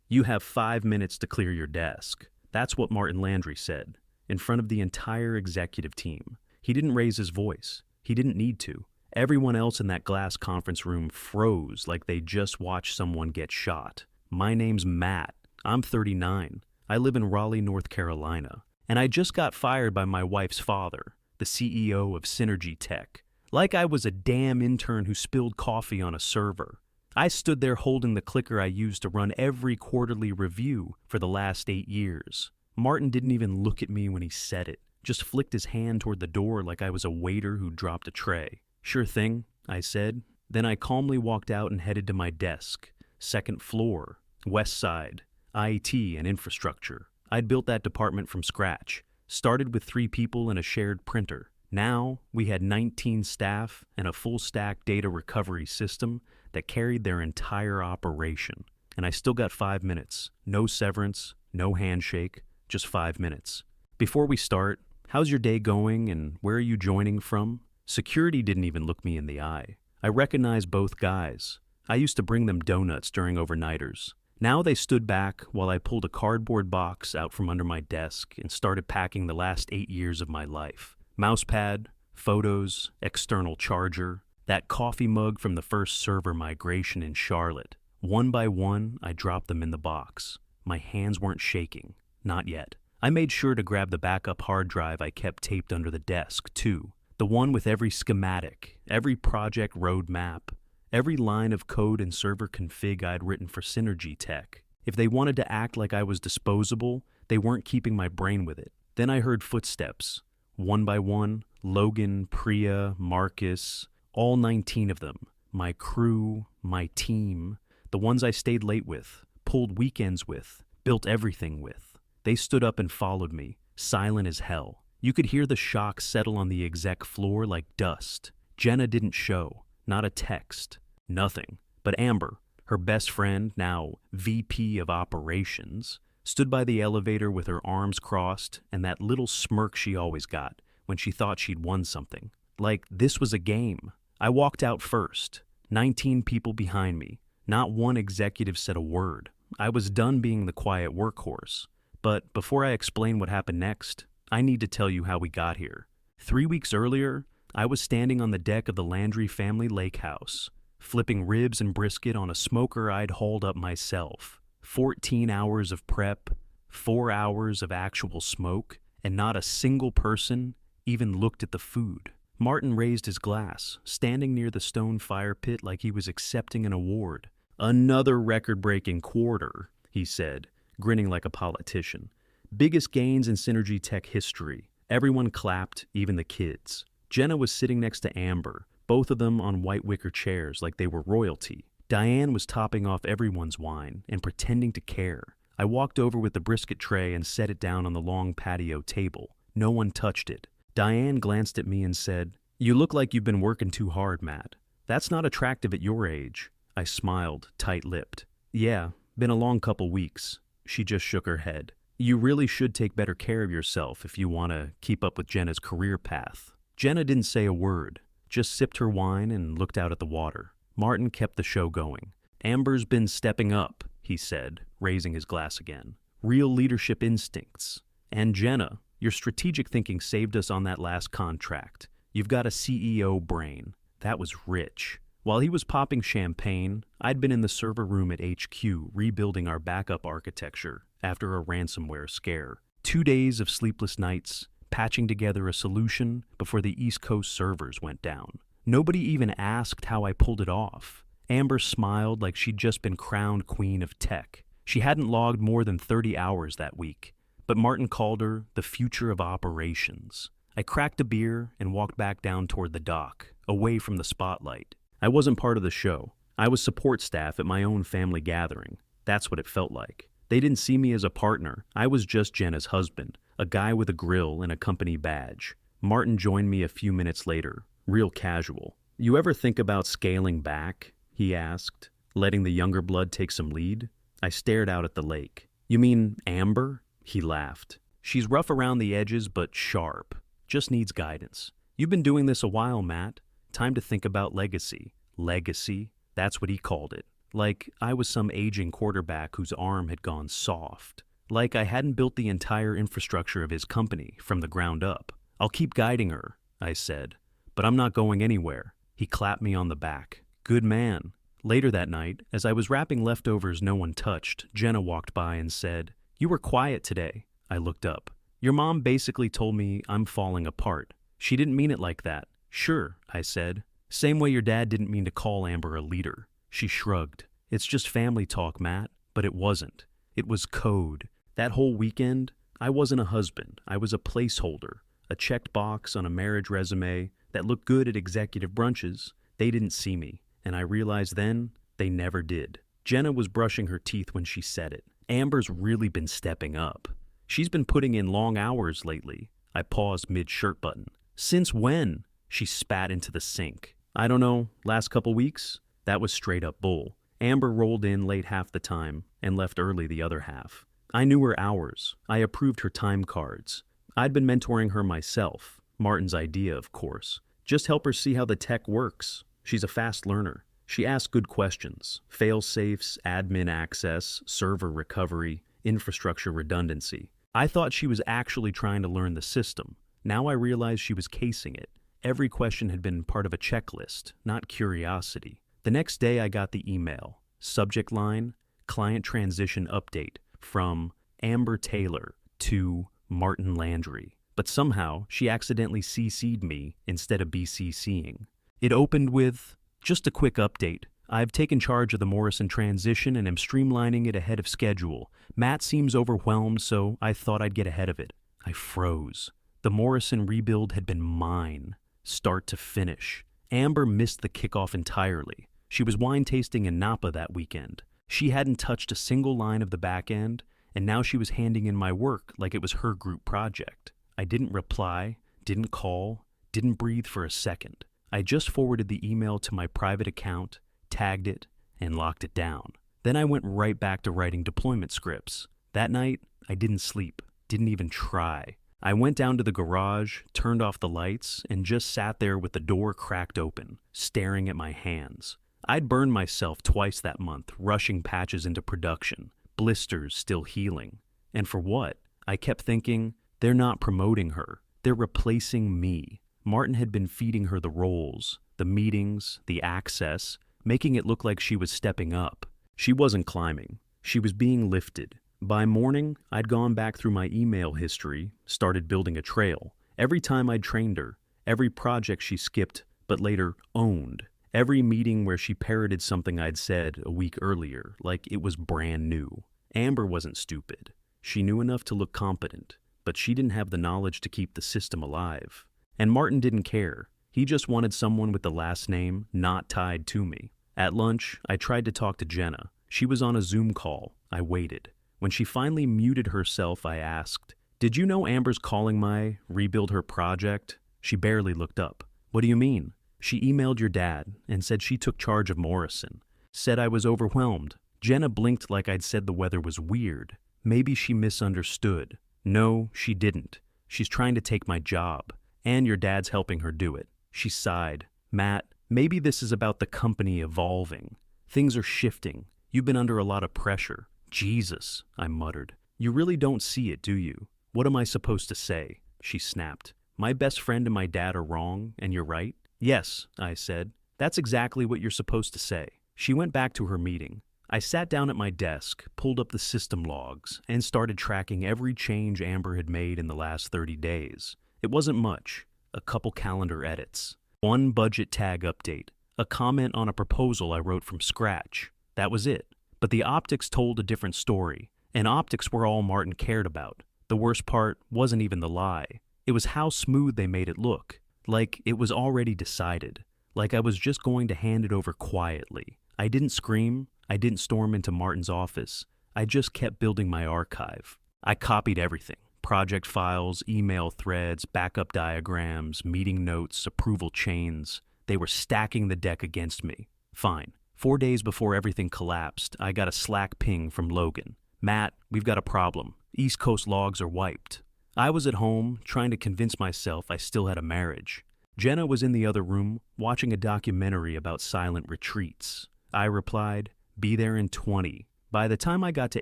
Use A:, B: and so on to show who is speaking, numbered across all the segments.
A: "You have 5 minutes to clear your desk." That's what Martin Landry said, in front of the entire executive team. He didn't raise his voice. He didn't need to. Everyone else in that glass conference room froze like they just watched someone get shot. My name's Matt. I'm 39. I live in Raleigh, North Carolina. And I just got fired by my wife's father, the CEO of Synergy Tech. Like I was a damn intern who spilled coffee on a server. I stood there holding the clicker I used to run every quarterly review for the last 8 years. Martin didn't even look at me when he said it, just flicked his hand toward the door like I was a waiter who dropped a tray. "Sure thing," I said. Then I calmly walked out and headed to my desk. Second floor, west side, IT and infrastructure. I'd built that department from scratch. Started with 3 people and a shared printer. Now, we had 19 staff and a full-stack data recovery system that carried their entire operation. And I still got 5 minutes. No severance, no handshake, just 5 minutes. "Before we start, how's your day going and where are you joining from?" Security didn't even look me in the eye. I recognized both guys. I used to bring them donuts during overnighters. Now they stood back while I pulled a cardboard box out from under my desk and started packing the last 8 years of my life. Mousepad, photos, external charger, that coffee mug from the first server migration in Charlotte. One by one, I dropped them in the box. My hands weren't shaking. Not yet. I made sure to grab the backup hard drive I kept taped under the desk, too. The one with every schematic, every project roadmap, every line of code and server config I'd written for Synergy Tech. If they wanted to act like I was disposable, they weren't keeping my brain with it. Then I heard footsteps. One by one, Logan, Priya, Marcus, all 19 of them. My crew, my team, the ones I stayed late with, pulled weekends with, built everything with. They stood up and followed me, silent as hell. You could hear the shock settle on the exec floor like dust. Jenna didn't show. Not a text. Nothing. But Amber, her best friend, now VP of Operations, stood by the elevator with her arms crossed and that little smirk she always got when she thought she'd won something. Like this was a game. I walked out first. 19 people behind me. Not one executive said a word. I was done being the quiet workhorse. But before I explain what happened next, I need to tell you how we got here. 3 weeks earlier, I was standing on the deck of the Landry family lake house, flipping ribs and brisket on a smoker I'd hauled up myself. 14 hours of prep, 4 hours of actual smoke, and not a single person even looked at the food. Martin raised his glass, standing near the stone fire pit like he was accepting an award. "Another record-breaking quarter," he said, grinning like a politician. "Biggest gains in Synergy Tech history." Everyone clapped, even the kids. Jenna was sitting next to Amber, both of them on white wicker chairs like they were royalty. Diane was topping off everyone's wine and pretending to care. I walked over with the brisket tray and set it down on the long patio table. No one touched it. Diane glanced at me and said, "You look like you've been working too hard, Matt. That's not attractive at your age." I smiled, tight-lipped. "Yeah, been a long couple weeks." She just shook her head. "You really should take better care of yourself if you want to keep up with Jenna's career path." Jenna didn't say a word, just sipped her wine and looked out at the water. Martin kept the show going. "Amber's been stepping up," he said, raising his glass again. "Real leadership instincts. And Jenna, your strategic thinking saved us on that last contract. You've got a CEO brain. That was rich." While he was popping champagne, I'd been in the server room at HQ rebuilding our backup architecture after a ransomware scare. 2 days of sleepless nights, patching together a solution before the East Coast servers went down. Nobody even asked how I pulled it off. Amber smiled like she'd just been crowned queen of tech. She hadn't logged more than 30 hours that week, but Martin called her the future of operations. I cracked a beer and walked back down toward the dock, away from the spotlight. I wasn't part of the show. I was support staff at my own family gathering. That's what it felt like. They didn't see me as a partner. I was just Jenna's husband, a guy with a grill and a company badge. Martin joined me a few minutes later, real casual. "You ever think about scaling back?" he asked, letting the younger blood take some lead. I stared out at the lake. "You mean Amber?" He laughed. "She's rough around the edges but sharp. Just needs guidance. You've been doing this a while, Matt. Time to think about legacy." Legacy? That's what he called it. Like I was some aging quarterback whose arm had gone soft. Like I hadn't built the entire infrastructure of his company from the ground up. "I'll keep guiding her," I said, "but I'm not going anywhere." He clapped me on the back. "Good man." Later that night, as I was wrapping leftovers no one touched, Jenna walked by and said, "You were quiet today." I looked up. "Your mom basically told me I'm falling apart." "She didn't mean it like that." "Sure," I said. "Same way your dad didn't mean to call Amber a leader." She shrugged. "It's just family talk, Matt." But it wasn't. It was code. That whole weekend, I wasn't a husband. I was a placeholder, a checked box on a marriage resume that looked good at executive brunches. They didn't see me, and I realized then they never did. Jenna was brushing her teeth when she said it. Amber's really been stepping up. She's been putting in long hours lately. I paused mid-shirt button. "Since when?" She spat into the sink. "I don't know, last couple weeks?" That was straight up bull. Amber rolled in late half the time and left early the other half. I knew her hours. I approved her time cards. I'd been mentoring her myself. Martin's idea, of course. Just help her see how the tech works. She's a fast learner. She asked good questions. Fail-safes, admin access, server recovery, infrastructure redundancy. I thought she was actually trying to learn the system. Now I realized she was casing it. Every question had been part of a checklist, not curiosity. The next day I got the email. Subject line, client transition update from Amber Taylor to Martin Landry. But somehow she accidentally CC'd me instead of BCCing. It opened with, "Just a quick update. I've taken charge of the Morrison transition and am streamlining it ahead of schedule. Matt seems overwhelmed, so I thought I'd get ahead of it." I froze. The Morrison rebuild had been mine, start to finish. Amber missed the kickoff entirely. She was wine tasting in Napa that weekend. She hadn't touched a single line of the back end, and now she was handing in my work like it was her group project. I didn't reply, didn't call, didn't breathe for a second. I just forwarded the email to my private account, tagged it, and locked it down. Then I went right back to writing deployment scripts. That night, I didn't sleep, didn't even try. I went down to the garage, turned off the lights, and just sat there with the door cracked open, staring at my hands. I'd burned myself twice that month, rushing patches into production, blisters still healing. And for what? I kept thinking, they're not promoting her. They're replacing me. Martin had been feeding her the roles, the meetings, the access, making it look like she was stepping up. She wasn't climbing. She was being lifted. By morning, I'd gone back through my email history, started building a trail. Every time I'd trained her, every project she skipped but later owned, every meeting where she parroted something I'd said a week earlier, like it was brand new. Amber wasn't stupid. She knew enough to look competent, but she didn't have the knowledge to keep the system alive. And Martin didn't care. He just wanted someone with the last name not tied to me. At lunch, I tried to talk to Jenna. She was on a Zoom call. I waited. When she finally muted herself, I asked, "Did you know Amber's calling my rebuild her project?" She barely looked up. "What do you mean?" "She emailed your dad and said she took charge of Morrison. Said I was overwhelmed." Jenna blinked like I'd said the weather was weird. Maybe she misunderstood. "No, she didn't. She's trying to take my job. And your dad's helping her do it." She sighed. "Matt, maybe this is about the company evolving. Things are shifting. You've been under a lot of pressure." "Jesus," I muttered. "You really don't see it, do you? What am I supposed to say?" She snapped. "My best friend and my dad are wrong, and you're right?" "Yes," I said. "That's exactly what you're supposed to say." She went back to her meeting. I sat down at my desk, pulled up the system logs, and started tracking every change Amber had made in the last 30 days. It wasn't much. A couple calendar edits. One budget tag update. A comment on a proposal I wrote from scratch. That was it. But the optics told a different story, and optics were all Martin cared about. The worst part wasn't even the lie. It was how smooth they made it look. Like it was already decided. Like I was just going to hand it over quietly. I didn't scream. I didn't storm into Martin's office. I just kept building my archive. I copied everything. Project files, email threads, backup diagrams, meeting notes, approval chains. They were stacking the deck against me. Fine. 4 days before everything collapsed, I got a Slack ping from Logan. "Matt, we've got a problem. East Coast logs are wiped." I was at home, trying to convince myself I still had a marriage. Jenna was in the other room, watching a documentary about silent retreats. I replied, Be there in 20. By the time I got to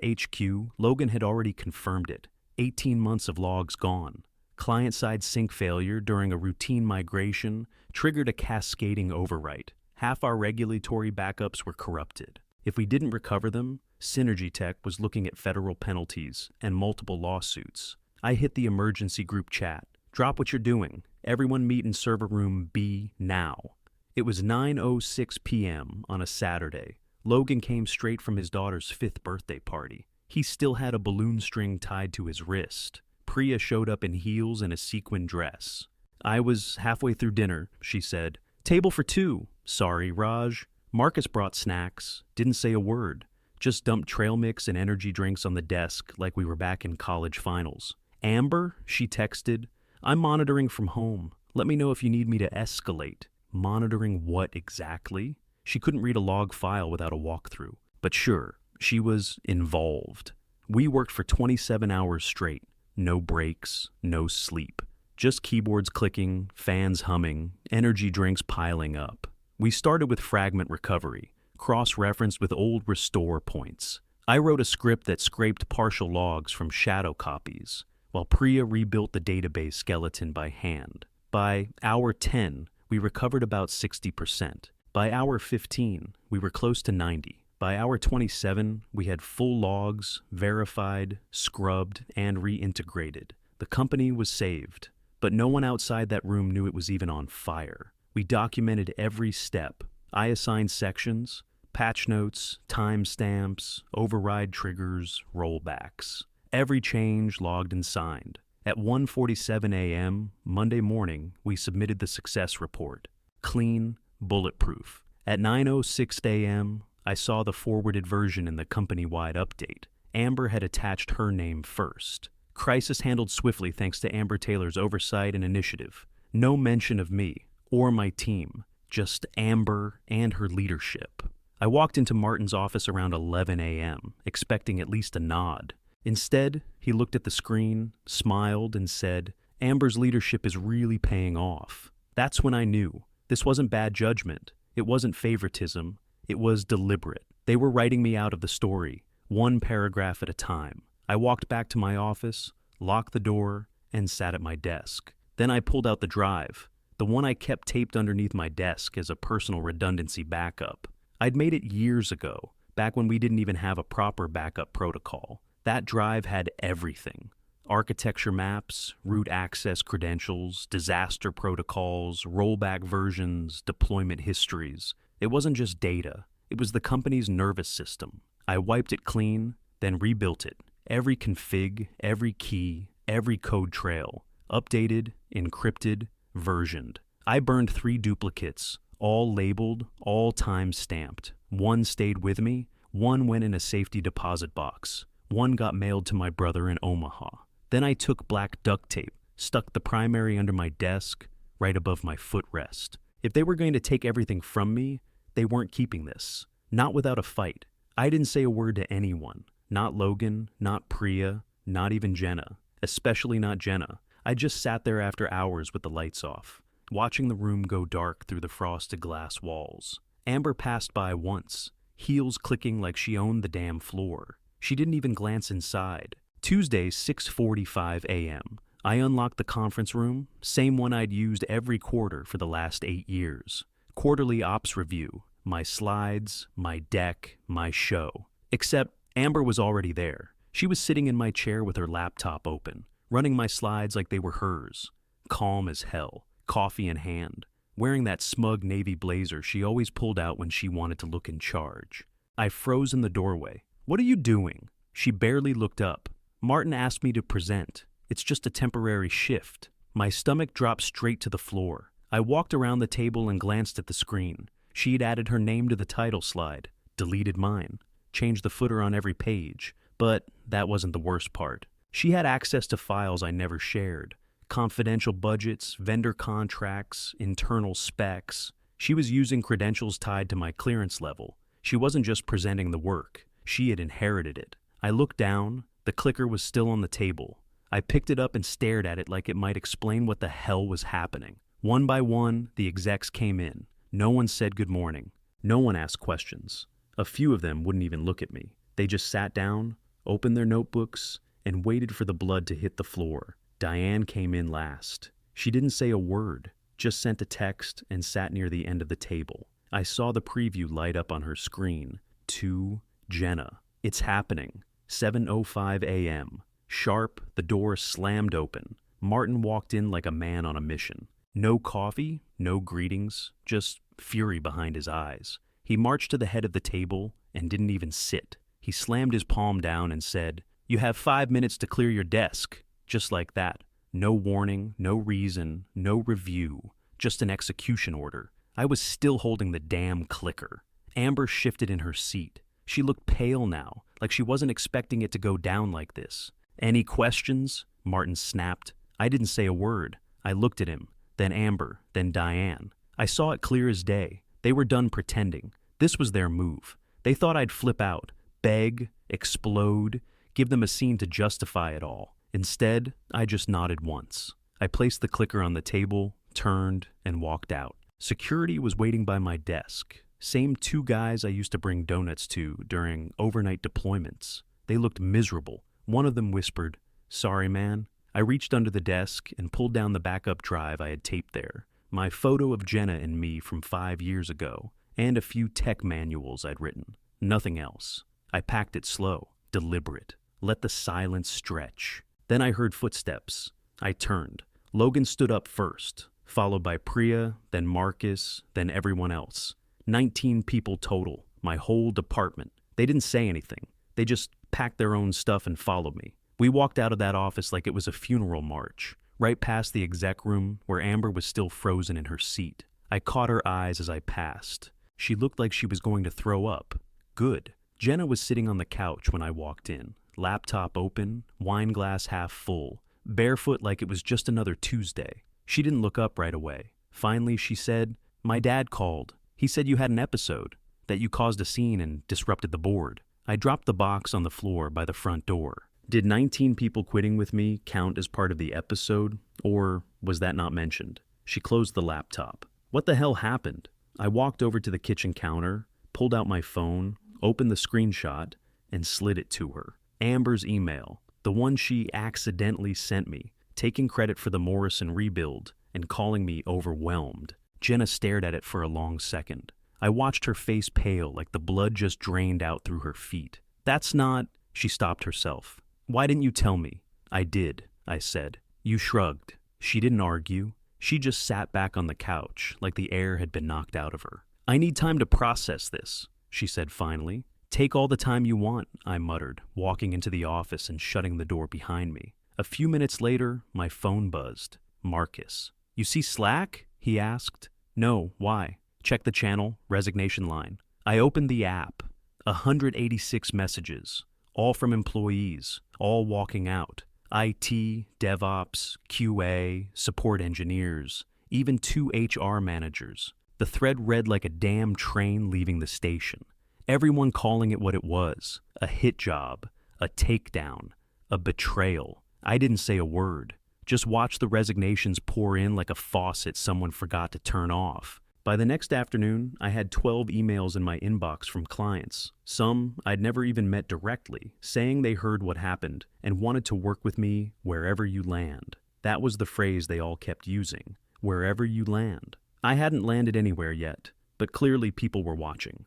A: HQ, Logan had already confirmed it. 18 months of logs gone. Client-side sync failure during a routine migration triggered a cascading overwrite. Half our regulatory backups were corrupted. If we didn't recover them, Synergy Tech was looking at federal penalties and multiple lawsuits. I hit the emergency group chat. Drop what you're doing. Everyone meet in server room B now. It was 9:06 p.m. on a Saturday. Logan came straight from his daughter's 5th birthday party. He still had a balloon string tied to his wrist. Priya showed up in heels and a sequin dress. I was halfway through dinner, she said. Table for 2. Sorry, Raj. Marcus brought snacks, didn't say a word. Just dumped trail mix and energy drinks on the desk like we were back in college finals. Amber, she texted, I'm monitoring from home. Let me know if you need me to escalate. Monitoring what exactly? She couldn't read a log file without a walkthrough. But sure, she was involved. We worked for 27 hours straight. No breaks, no sleep. Just keyboards clicking, fans humming, energy drinks piling up. We started with fragment recovery, cross-referenced with old restore points. I wrote a script that scraped partial logs from shadow copies, while Priya rebuilt the database skeleton by hand. By hour 10, we recovered about 60%. By hour 15, we were close to 90. By hour 27, we had full logs, verified, scrubbed, and reintegrated. The company was saved, but no one outside that room knew it was even on fire. We documented every step. I assigned sections, patch notes, timestamps, override triggers, rollbacks. Every change logged and signed. At 1:47 a.m., Monday morning, we submitted the success report. Clean, bulletproof. At 9:06 a.m., I saw the forwarded version in the company-wide update. Amber had attached her name first. Crisis handled swiftly thanks to Amber Taylor's oversight and initiative. No mention of me or my team, just Amber and her leadership. I walked into Martin's office around 11 a.m., expecting at least a nod. Instead, he looked at the screen, smiled, and said, Amber's leadership is really paying off. That's when I knew. This wasn't bad judgment. It wasn't favoritism. It was deliberate. They were writing me out of the story, one paragraph at a time. I walked back to my office, locked the door, and sat at my desk. Then I pulled out the drive, the one I kept taped underneath my desk as a personal redundancy backup. I'd made it years ago, back when we didn't even have a proper backup protocol. That drive had everything. Architecture maps, root access credentials, disaster protocols, rollback versions, deployment histories. It wasn't just data. It was the company's nervous system. I wiped it clean, then rebuilt it. Every config, every key, every code trail. Updated, encrypted, versioned. I burned 3 duplicates, all labeled, all time-stamped. One stayed with me, one went in a safety deposit box. One got mailed to my brother in Omaha. Then I took black duct tape, stuck the primary under my desk, right above my footrest. If they were going to take everything from me, they weren't keeping this. Not without a fight. I didn't say a word to anyone. Not Logan, not Priya, not even Jenna. Especially not Jenna. I just sat there after hours with the lights off, watching the room go dark through the frosted glass walls. Amber passed by once, heels clicking like she owned the damn floor. She didn't even glance inside. Tuesday, 6:45 a.m. I unlocked the conference room, same one I'd used every quarter for the last 8 years. Quarterly ops review, my slides, my deck, my show. Except Amber was already there. She was sitting in my chair with her laptop open, running my slides like they were hers. Calm as hell, coffee in hand, wearing that smug navy blazer she always pulled out when she wanted to look in charge. I froze in the doorway. What are you doing? She barely looked up. Martin asked me to present. It's just a temporary shift. My stomach dropped straight to the floor. I walked around the table and glanced at the screen. She'd added her name to the title slide, deleted mine, changed the footer on every page. But that wasn't the worst part. She had access to files I never shared. Confidential budgets, vendor contracts, internal specs. She was using credentials tied to my clearance level. She wasn't just presenting the work. She had inherited it. I looked down. The clicker was still on the table. I picked it up and stared at it like it might explain what the hell was happening. One by one, the execs came in. No one said good morning. No one asked questions. A few of them wouldn't even look at me. They just sat down, opened their notebooks, and waited for the blood to hit the floor. Diane came in last. She didn't say a word, just sent a text and sat near the end of the table. I saw the preview light up on her screen. To Jenna. It's happening. 7:05 a.m. Sharp, the door slammed open. Martin walked in like a man on a mission. No coffee, no greetings, just fury behind his eyes. He marched to the head of the table and didn't even sit. He slammed his palm down and said, "You have 5 minutes to clear your desk." Just like that. No warning, no reason, no review, just an execution order. I was still holding the damn clicker. Amber shifted in her seat. She looked pale now, like she wasn't expecting it to go down like this. "Any questions?" Martin snapped. I didn't say a word. I looked at him, then Amber, then Diane. I saw it clear as day. They were done pretending. This was their move. They thought I'd flip out, beg, explode, give them a scene to justify it all. Instead, I just nodded once. I placed the clicker on the table, turned, and walked out. Security was waiting by my desk. Same 2 guys I used to bring donuts to during overnight deployments. They looked miserable. One of them whispered, "Sorry, man." I reached under the desk and pulled down the backup drive I had taped there. My photo of Jenna and me from 5 years ago, and a few tech manuals I'd written. Nothing else. I packed it slow, deliberate. Let the silence stretch. Then I heard footsteps. I turned. Logan stood up first, followed by Priya, then Marcus, then everyone else. 19 people total, my whole department. They didn't say anything. They just packed their own stuff and followed me. We walked out of that office like it was a funeral march, right past the exec room where Amber was still frozen in her seat. I caught her eyes as I passed. She looked like she was going to throw up. Good. Jenna was sitting on the couch when I walked in, laptop open, wine glass half full, barefoot like it was just another Tuesday. She didn't look up right away. Finally, she said, "My dad called. He said you had an episode, that you caused a scene and disrupted the board." I dropped the box on the floor by the front door. Did 19 people quitting with me count as part of the episode, or was that not mentioned? She closed the laptop. What the hell happened? I walked over to the kitchen counter, pulled out my phone, opened the screenshot, and slid it to her. Amber's email, the one she accidentally sent me, taking credit for the Morrison rebuild and calling me overwhelmed. Jenna stared at it for a long second. I watched her face pale like the blood just drained out through her feet. "That's not..." She stopped herself. "Why didn't you tell me?" "I did," I said. You shrugged. She didn't argue. She just sat back on the couch like the air had been knocked out of her. "I need time to process this," she said finally. "Take all the time you want," I muttered, walking into the office and shutting the door behind me. A few minutes later, my phone buzzed. Marcus. "You see Slack?" he asked. "No, why?" "Check the channel, resignation line." I opened the app. 186 messages, all from employees, all walking out. IT, DevOps, QA, support engineers, even 2 HR managers. The thread read like a damn train leaving the station. Everyone calling it what it was: a hit job, a takedown, a betrayal. I didn't say a word. Just watched the resignations pour in like a faucet someone forgot to turn off. By the next afternoon, I had 12 emails in my inbox from clients. Some I'd never even met directly, saying they heard what happened and wanted to work with me wherever you land. That was the phrase they all kept using, wherever you land. I hadn't landed anywhere yet, but clearly people were watching.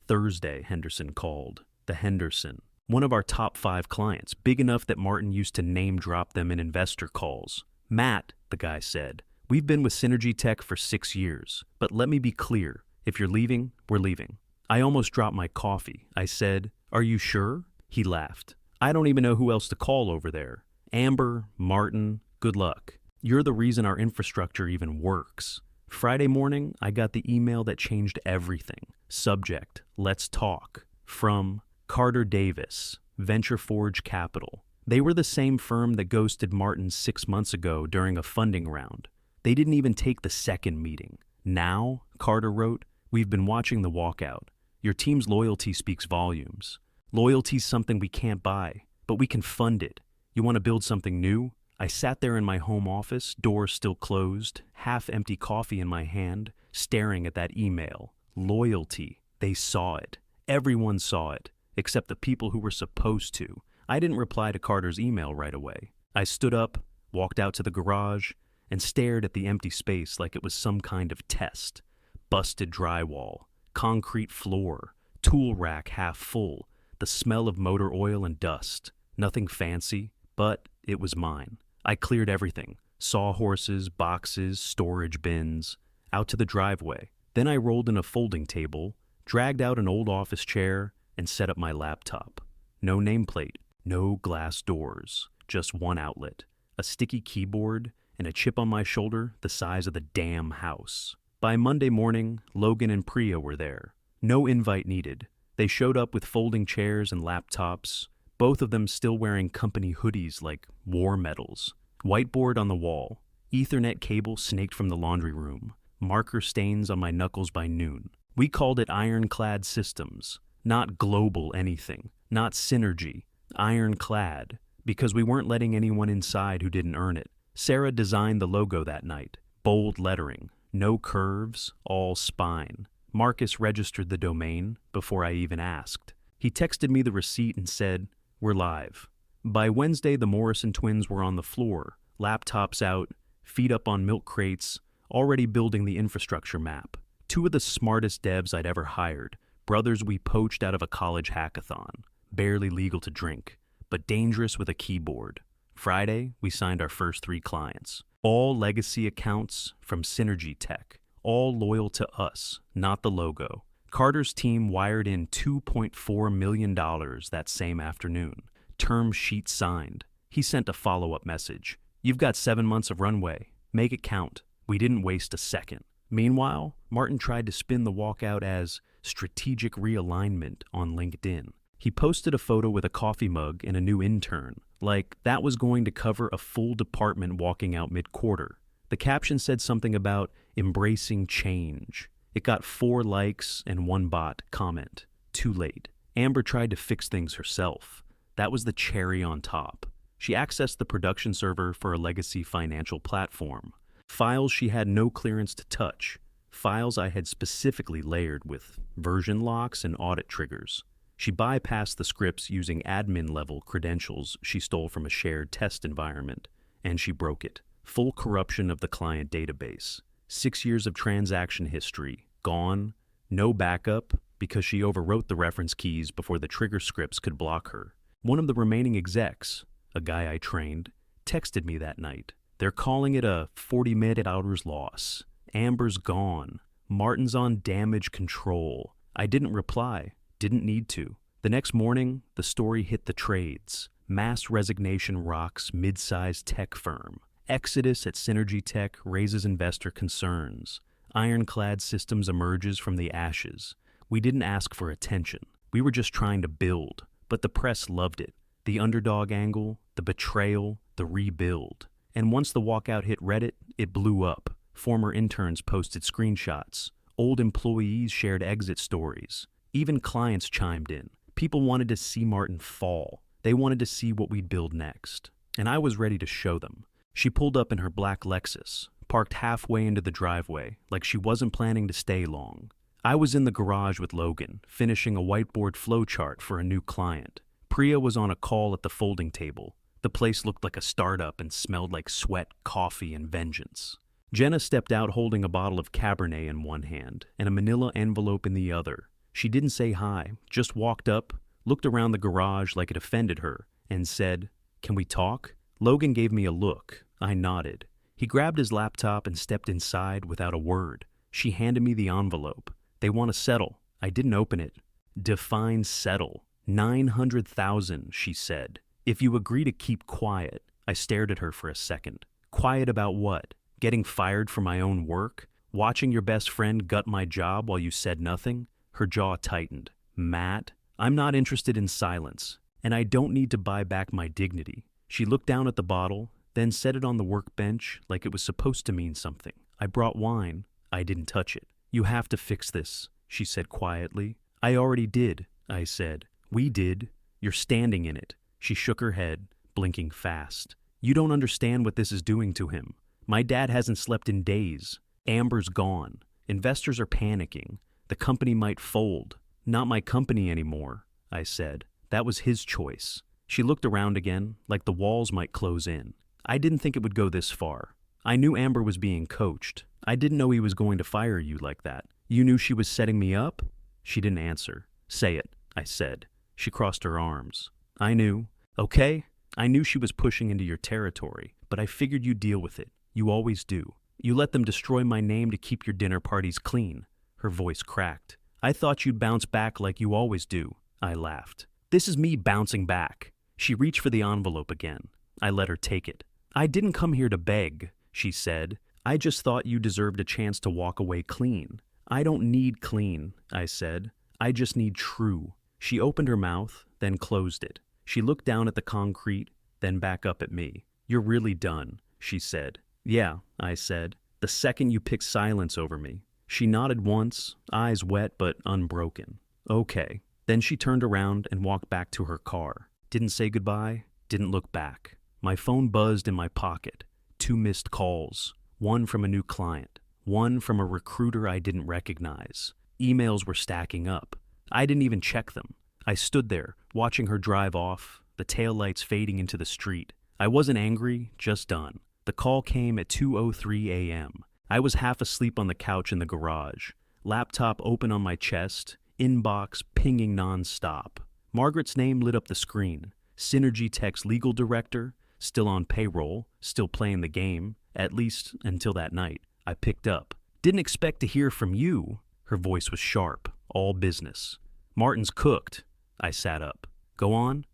A: Thursday, Henderson called. The Henderson. One of our top 5 clients, big enough that Martin used to name drop them in investor calls. "Matt," the guy said, "we've been with Synergy Tech for 6 years, but let me be clear. If you're leaving, we're leaving." I almost dropped my coffee. I said, "Are you sure?" He laughed. "I don't even know who else to call over there. Amber, Martin, good luck. You're the reason our infrastructure even works." Friday morning, I got the email that changed everything. Subject, "Let's talk." From Carter Davis, Venture Forge Capital. They were the same firm that ghosted Martin 6 months ago during a funding round. They didn't even take the second meeting. "Now," Carter wrote, "we've been watching the walkout. Your team's loyalty speaks volumes. Loyalty's something we can't buy, but we can fund it. You want to build something new?" I sat there in my home office, doors still closed, half-empty coffee in my hand, staring at that email. Loyalty. They saw it. Everyone saw it, except the people who were supposed to. I didn't reply to Carter's email right away. I stood up, walked out to the garage, and stared at the empty space like it was some kind of test. Busted drywall, concrete floor, tool rack half full, the smell of motor oil and dust. Nothing fancy, but it was mine. I cleared everything. Sawhorses, boxes, storage bins, out to the driveway. Then I rolled in a folding table, dragged out an old office chair, and set up my laptop. No nameplate, no glass doors, just one outlet, a sticky keyboard, and a chip on my shoulder the size of the damn house. By Monday morning, Logan and Priya were there. No invite needed. They showed up with folding chairs and laptops, both of them still wearing company hoodies like war medals. Whiteboard on the wall, Ethernet cable snaked from the laundry room, marker stains on my knuckles by noon. We called it Ironclad Systems, not global anything, not synergy, ironclad, because we weren't letting anyone inside who didn't earn it. Sarah designed the logo that night, bold lettering, no curves, all spine. Marcus registered the domain before I even asked. He texted me the receipt and said, "We're live." By Wednesday, the Morrison twins were on the floor, laptops out, feet up on milk crates, already building the infrastructure map. Two of the smartest devs I'd ever hired, brothers we poached out of a college hackathon, barely legal to drink, but dangerous with a keyboard. Friday, we signed our first 3 clients. All legacy accounts from Synergy Tech, all loyal to us, not the logo. Carter's team wired in $2.4 million that same afternoon. Term sheet signed. He sent a follow-up message. "You've got 7 months of runway. Make it count." We didn't waste a second. Meanwhile, Martin tried to spin the walkout as strategic realignment on LinkedIn. He posted a photo with a coffee mug and a new intern, like that was going to cover a full department walking out mid-quarter. The caption said something about embracing change. It got 4 likes and 1 bot comment. Too late. Amber tried to fix things herself. That was the cherry on top. She accessed the production server for a legacy financial platform. Files she had no clearance to touch. Files I had specifically layered with version locks and audit triggers. She bypassed the scripts using admin-level credentials she stole from a shared test environment, and she broke it. Full corruption of the client database. 6 years of transaction history, gone. No backup, because she overwrote the reference keys before the trigger scripts could block her. One of the remaining execs, a guy I trained, texted me that night. They're calling it a 40-minute hours loss. Amber's gone. Martin's on damage control. I didn't reply. Didn't need to. The next morning, the story hit the trades. Mass resignation rocks mid-sized tech firm. Exodus at Synergy Tech raises investor concerns. Ironclad Systems emerges from the ashes. We didn't ask for attention. We were just trying to build. But the press loved it. The underdog angle, the betrayal, the rebuild. And once the walkout hit Reddit, it blew up. Former interns posted screenshots. Old employees shared exit stories. Even clients chimed in. People wanted to see Martin fall. They wanted to see what we'd build next. And I was ready to show them. She pulled up in her black Lexus, parked halfway into the driveway, like she wasn't planning to stay long. I was in the garage with Logan, finishing a whiteboard flowchart for a new client. Priya was on a call at the folding table. The place looked like a startup and smelled like sweat, coffee, and vengeance. Jenna stepped out holding a bottle of Cabernet in one hand and a manila envelope in the other. She didn't say hi, just walked up, looked around the garage like it offended her, and said, "Can we talk?" Logan gave me a look. I nodded. He grabbed his laptop and stepped inside without a word. She handed me the envelope. "They want to settle." I didn't open it. "Define settle. 900,000, she said. "If you agree to keep quiet." I stared at her for a second. Quiet about what? Getting fired for my own work? Watching your best friend gut my job while you said nothing? Her jaw tightened. "Matt, I'm not interested in silence, and I don't need to buy back my dignity." She looked down at the bottle, then set it on the workbench like it was supposed to mean something. "I brought wine." I didn't touch it. "You have to fix this," she said quietly. "I already did," I said. "We did. You're standing in it." She shook her head, blinking fast. "You don't understand what this is doing to him. My dad hasn't slept in days. Amber's gone. Investors are panicking. The company might fold. Not my company anymore, I said. That was his choice. She looked around again, like the walls might close in. I didn't think it would go this far. I knew Amber was being coached. I didn't know he was going to fire you like that. You knew she was setting me up? She didn't answer. Say it, I said. She crossed her arms. I knew. Okay? I knew she was pushing into your territory, but I figured you'd deal with it. You always do. You let them destroy my name to keep your dinner parties clean. Her voice cracked. I thought you'd bounce back like you always do. I laughed. This is me bouncing back. She reached for the envelope again. I let her take it. I didn't come here to beg, she said. I just thought you deserved a chance to walk away clean. I don't need clean, I said. I just need true. She opened her mouth, then closed it. She looked down at the concrete, then back up at me. You're really done, she said. Yeah, I said. The second you picked silence over me. She nodded once, eyes wet but unbroken. Okay. Then she turned around and walked back to her car. Didn't say goodbye, didn't look back. My phone buzzed in my pocket. 2 missed calls. One from a new client. One from a recruiter I didn't recognize. Emails were stacking up. I didn't even check them. I stood there, watching her drive off, the taillights fading into the street. I wasn't angry, just done. The call came at 2:03 a.m. I was half asleep on the couch in the garage. Laptop open on my chest, inbox pinging non-stop. Margaret's name lit up the screen. Synergy Tech's legal director, still on payroll, still playing the game, at least until that night. I picked up. Didn't expect to hear from you. Her voice was sharp, all business. Martin's cooked. I sat up. Go on.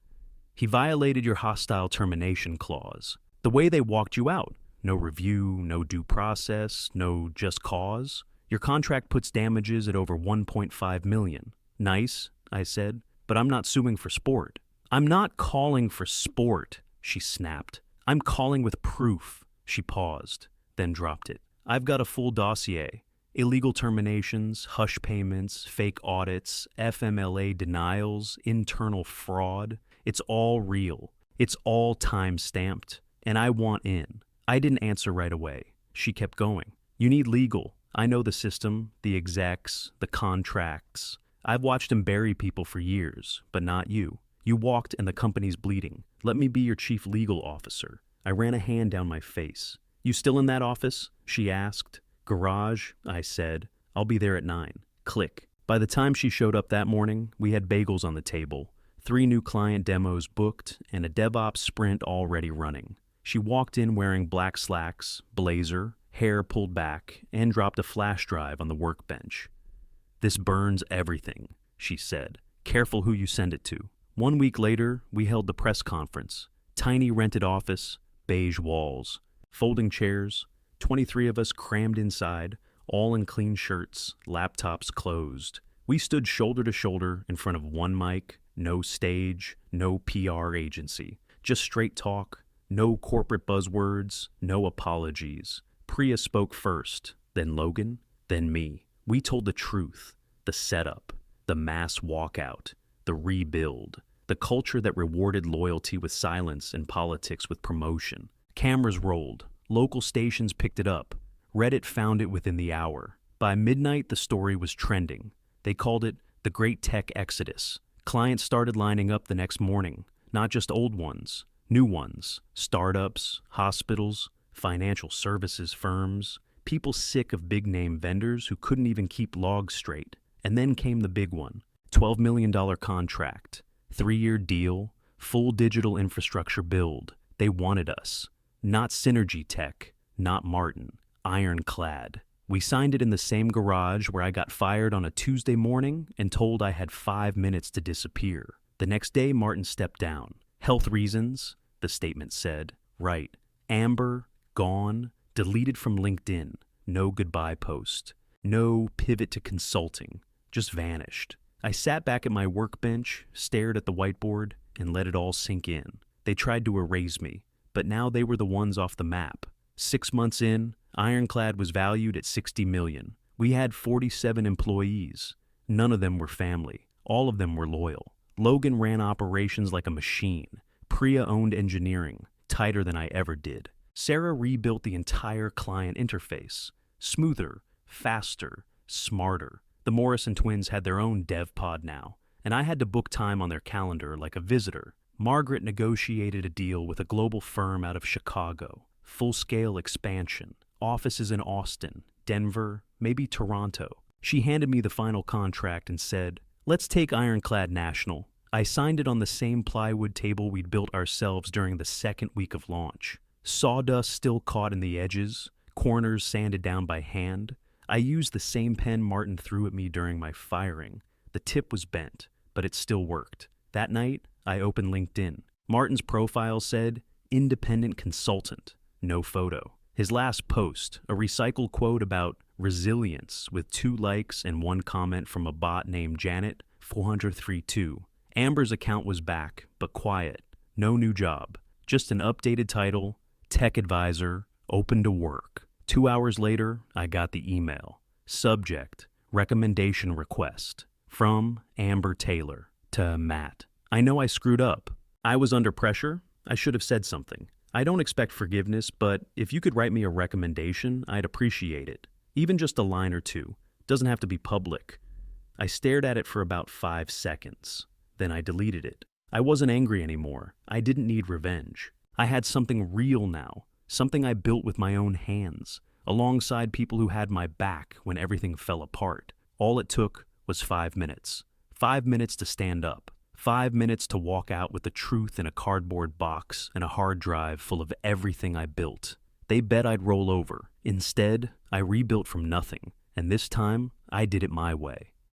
A: He violated your hostile termination clause. The way they walked you out. No review, no due process, no just cause. Your contract puts damages at over $1.5 million. Nice, I said, but I'm not suing for sport. I'm not calling for sport, she snapped. I'm calling with proof. She paused, then dropped it. I've got a full dossier. Illegal terminations, hush payments, fake audits, FMLA denials, internal fraud. It's all real. It's all time-stamped. And I want in. I didn't answer right away. She kept going. You need legal. I know the system, the execs, the contracts. I've watched him bury people for years, but not you. You walked and the company's bleeding. Let me be your chief legal officer. I ran a hand down my face. You still in that office? She asked. Garage, I said. I'll be there at 9. Click. By the time she showed up that morning, we had bagels on the table, 3 new client demos booked, and a DevOps sprint already running. She walked in wearing black slacks, blazer, hair pulled back, and dropped a flash drive on the workbench. This burns everything, she said. Careful who you send it to. 1 week later, we held the press conference. Tiny rented office, beige walls, folding chairs, 23 of us crammed inside, all in clean shirts, laptops closed. We stood shoulder to shoulder in front of one mic, no stage, no PR agency, just straight talk, no corporate buzzwords, no apologies. Priya spoke first, then Logan, then me. We told the truth, the setup, the mass walkout, the rebuild, the culture that rewarded loyalty with silence and politics with promotion. Cameras rolled. Local stations picked it up. Reddit found it within the hour. By midnight, the story was trending. They called it the Great Tech Exodus. Clients started lining up the next morning, not just old ones, new ones, startups, hospitals, financial services firms, people sick of big-name vendors who couldn't even keep logs straight. And then came the big one, $12 million contract, 3-year deal, full digital infrastructure build. They wanted us. Not Synergy Tech, not Martin, ironclad. We signed it in the same garage where I got fired on a Tuesday morning and told I had 5 minutes to disappear. The next day, Martin stepped down. Health reasons, the statement said. Right. Amber, gone, deleted from LinkedIn. No goodbye post. No pivot to consulting. Just vanished. I sat back at my workbench, stared at the whiteboard, and let it all sink in. They tried to erase me, but now they were the ones off the map. 6 months in, Ironclad was valued at $60 million. We had 47 employees. None of them were family. All of them were loyal. Logan ran operations like a machine. Priya owned engineering, tighter than I ever did. Sarah rebuilt the entire client interface. Smoother, faster, smarter. The Morrison twins had their own dev pod now, and I had to book time on their calendar like a visitor. Margaret negotiated a deal with a global firm out of Chicago. Full-scale expansion. Offices in Austin, Denver, maybe Toronto. She handed me the final contract and said, "Let's take Ironclad National." I signed it on the same plywood table we'd built ourselves during the second week of launch. Sawdust still caught in the edges, corners sanded down by hand. I used the same pen Martin threw at me during my firing. The tip was bent, but it still worked. That night, I opened LinkedIn. Martin's profile said, "Independent consultant," no photo. His last post, a recycled quote about resilience with 2 likes and 1 comment from a bot named Janet 432. Amber's account was back, but quiet. No new job. Just an updated title, Tech Advisor, open to work. 2 hours later, I got the email. Subject, recommendation request. From Amber Taylor to Matt. I know I screwed up. I was under pressure. I should have said something. I don't expect forgiveness, but if you could write me a recommendation, I'd appreciate it. Even just a line or two. Doesn't have to be public. I stared at it for about 5 seconds. Then I deleted it. I wasn't angry anymore. I didn't need revenge. I had something real now. Something I built with my own hands, alongside people who had my back when everything fell apart. All it took was 5 minutes. 5 minutes to stand up. 5 minutes to walk out with the truth in a cardboard box and a hard drive full of everything I built. They bet I'd roll over. Instead, I rebuilt from nothing, and this time, I did it my way.